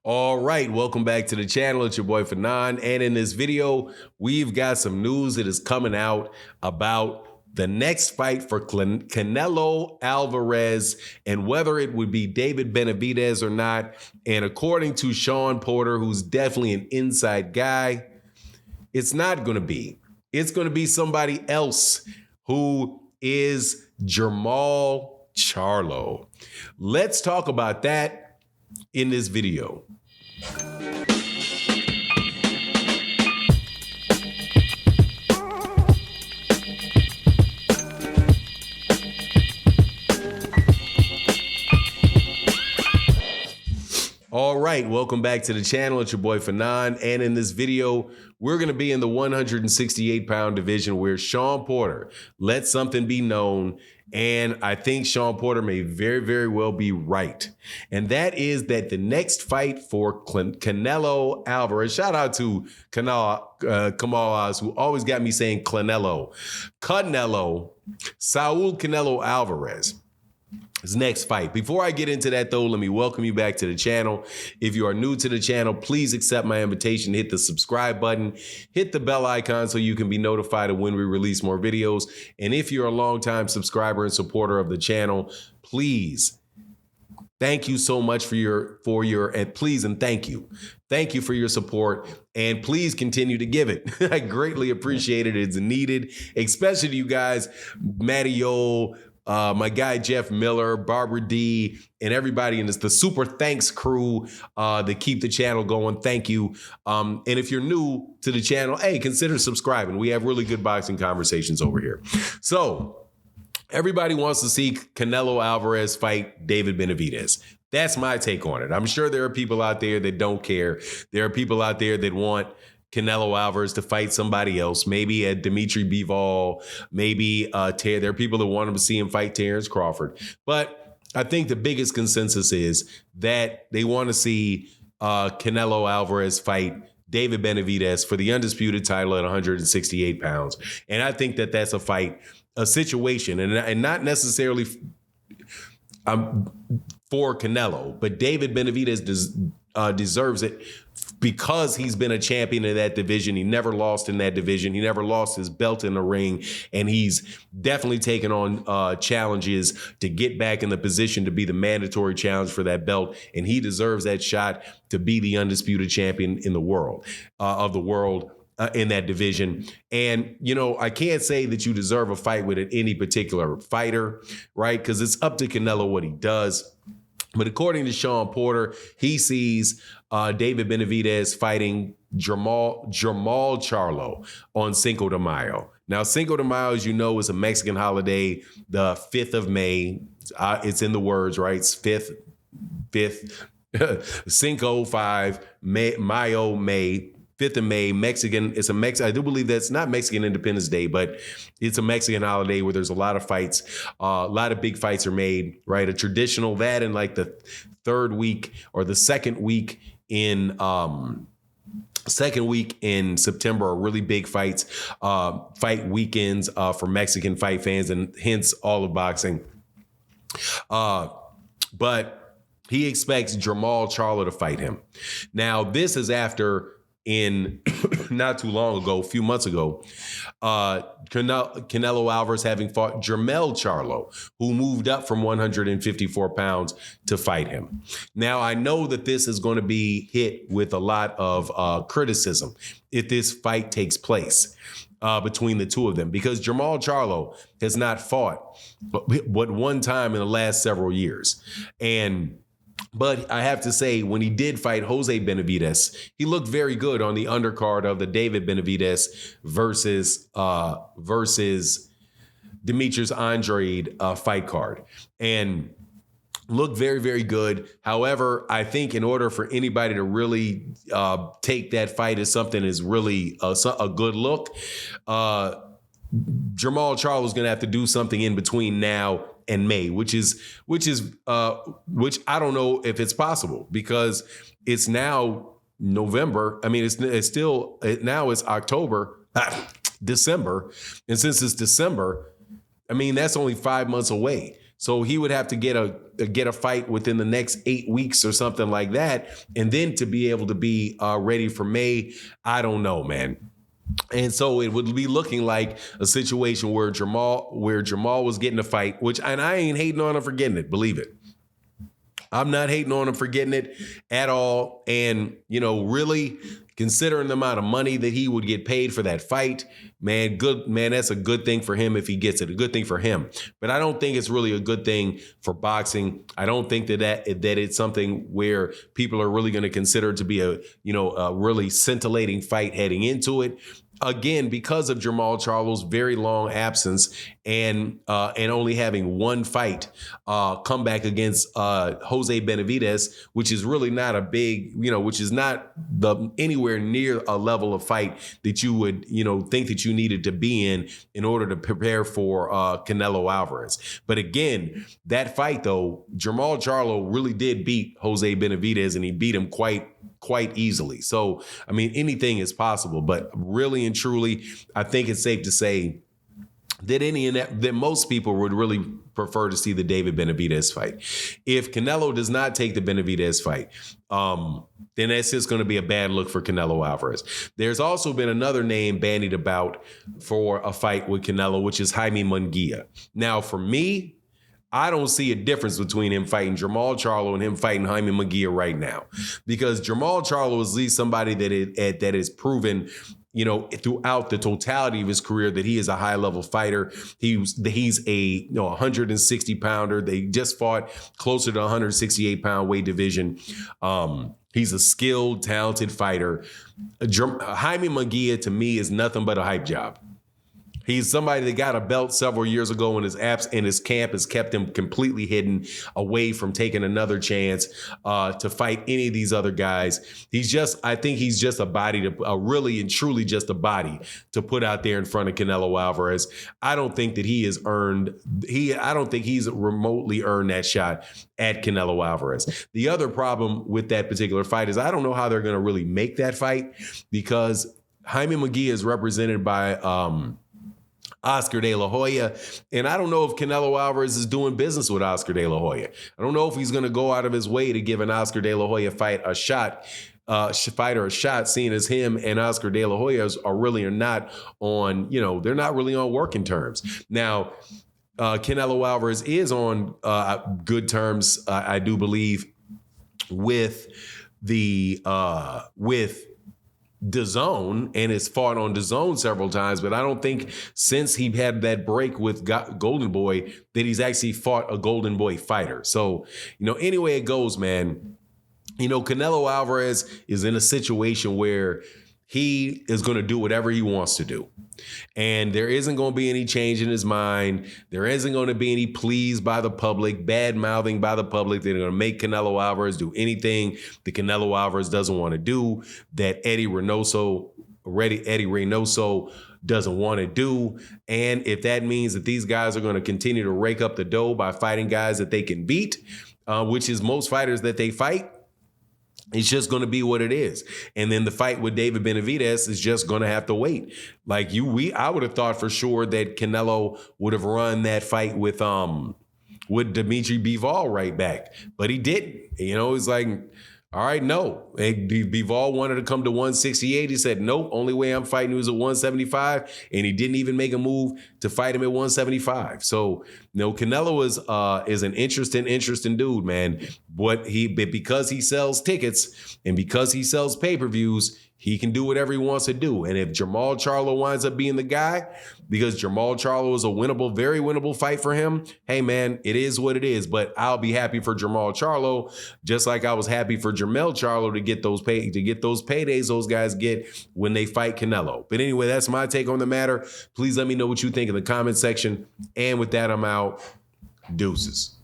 All right, welcome back to the channel. It's your boy Fanon, and in this video, we've got some news that is coming out about the next fight for Canelo Alvarez and whether it would be David Benavidez or not. And according to Sean Porter, who's definitely an inside guy, it's not going to be. It's going to be somebody else who is Jermall Charlo. Let's talk about that in this video. All right, welcome back to the channel. It's your boy Fanon, and in this video, we're going to be in the 168-pound division where Sean Porter let something be known, and I think Sean Porter may very, very well be right. And that is that the next fight for Canelo Alvarez, shout out to Kamal Oz, who always got me saying Canelo, Saul Canelo Alvarez. His next fight. Before I get into that, though, let me welcome you back to the channel. If you are new to the channel, please accept my invitation. Hit the subscribe button. Hit the bell icon so you can be notified of when we release more videos. And if you're a longtime subscriber and supporter of the channel, please, thank you so much thank you. Thank you for your support, and please continue to give it. I greatly appreciate it. It's needed, especially to you guys, Matty O, my guy Jeff Miller, Barbara D, and everybody in the super thanks crew that keep the channel going. Thank you. And if you're new to the channel, hey, consider subscribing. We have really good boxing conversations over here. So everybody wants to see Canelo Alvarez fight David Benavidez. That's my take on it. I'm sure there are people out there that don't care. There are people out there that want Canelo Alvarez to fight somebody else, maybe a Dimitri Bivol, maybe there are people that want him to see him fight Terrence Crawford. But I think the biggest consensus is that they want to see Canelo Alvarez fight David Benavidez for the undisputed title at 168 pounds. And I think that that's a situation, and not necessarily for Canelo, but David Benavidez deserves it because he's been a champion in that division. He never lost in that division. He never lost his belt in the ring, and he's definitely taken on challenges to get back in the position to be the mandatory challenge for that belt, and he deserves that shot to be the undisputed champion in the world, in that division. And, you know, I can't say that you deserve a fight with any particular fighter, right? Because it's up to Canelo what he does. But according to Sean Porter, he sees David Benavidez fighting Jermall Charlo on Cinco de Mayo. Now, Cinco de Mayo, as you know, is a Mexican holiday, the 5th of May. It's in the words, right? It's 5th, Cinco, 5, Mayo, May. 5th of May, Mexican. I do believe that's not Mexican Independence Day, but it's a Mexican holiday where there's a lot of fights. A lot of big fights are made, right? A traditional that and like the third week or the second week in September are really big fights, fight weekends for Mexican fight fans, and hence all of boxing. But he expects Jermall Charlo to fight him. Now, this is after, in not too long ago, a few months ago, Canelo Alvarez having fought Jermall Charlo, who moved up from 154 pounds to fight him. Now, I know that this is going to be hit with a lot of criticism if this fight takes place between the two of them, because Jermall Charlo has not fought but one time in the last several years. But I have to say, when he did fight Jose Benavidez, he looked very good on the undercard of the David Benavidez versus Demetrius Andrade fight card, and looked very, very good. However, I think in order for anybody to really take that fight as something is really a good look, Jermall Charlo is going to have to do something in between now and May, which I don't know if it's possible, because it's now November. I mean, it's October, December. And since it's December, I mean, that's only 5 months away. So he would have to get a fight within the next 8 weeks or something like that. And then to be able to be ready for May, I don't know, man. And so it would be looking like a situation where Jermall was getting a fight, and I ain't hating on him for getting it, believe it. I'm not hating on him for getting it at all. And, really considering the amount of money that he would get paid for that fight, man, that's a good thing for him if he gets it, a good thing for him. But I don't think it's really a good thing for boxing. I don't think that it's something where people are really going to consider to be a really scintillating fight heading into it. Again, because of Jermall Charlo's very long absence and only having one fight come back against Jose Benavidez, which is really not a big, which is not anywhere near a level of fight that you would, think that you needed to be in order to prepare for Canelo Alvarez. But again, that fight, though, Jermall Charlo really did beat Jose Benavidez, and he beat him quite easily. So, I mean, anything is possible, but really and truly, I think it's safe to say that most people would really prefer to see the David Benavidez fight. If Canelo does not take the Benavidez fight, then that's just going to be a bad look for Canelo Alvarez. There's also been another name bandied about for a fight with Canelo, which is Jaime Munguia. Now, for me, I don't see a difference between him fighting Jermall Charlo and him fighting Jaime Munguia right now, because Jermall Charlo is at least somebody that is proven, throughout the totality of his career that he is a high level fighter. He's a 160 pounder. They just fought closer to 168 pound weight division. He's a skilled, talented fighter. Jaime Munguia to me is nothing but a hype job. He's somebody that got a belt several years ago, and his camp has kept him completely hidden away from taking another chance to fight any of these other guys. I think he's just a body really and truly just a body to put out there in front of Canelo Alvarez. I don't think that I don't think he's remotely earned that shot at Canelo Alvarez. The other problem with that particular fight is I don't know how they're going to really make that fight, because Jaime Munguia is represented by Oscar De La Hoya. And I don't know if Canelo Alvarez is doing business with Oscar De La Hoya. I don't know if he's going to go out of his way to give an Oscar De La Hoya fighter a shot, seeing as him and Oscar De La Hoya are not on, they're not really on working terms. Now, Canelo Alvarez is on good terms, I do believe, with DAZN, and has fought on DAZN several times, but I don't think since he had that break with Golden Boy that he's actually fought a Golden Boy fighter. So, anyway it goes, man, Canelo Alvarez is in a situation where he is going to do whatever he wants to do. And there isn't going to be any change in his mind. There isn't going to be any pleas by the public, bad mouthing by the public. They're going to make Canelo Alvarez do anything that Canelo Alvarez doesn't want to do, that Eddie Reynoso doesn't want to do. And if that means that these guys are going to continue to rake up the dough by fighting guys that they can beat, which is most fighters that they fight, it's just going to be what it is. And then the fight with David Benavidez is just going to have to wait. I would have thought for sure that Canelo would have run that fight with Dimitri Bivol right back, but he didn't. It's like, all right, no. Bivol wanted to come to 168. He said, nope, only way I'm fighting was at 175. And he didn't even make a move to fight him at 175. So, Canelo is an interesting dude, man. But because he sells tickets and because he sells pay-per-views, he can do whatever he wants to do. And if Jermall Charlo winds up being the guy, because Jermall Charlo is a very winnable fight for him, hey, man, it is what it is. But I'll be happy for Jermall Charlo, just like I was happy for Jermell Charlo to get those paydays those guys get when they fight Canelo. But anyway, that's my take on the matter. Please let me know what you think in the comment section. And with that, I'm out. Deuces.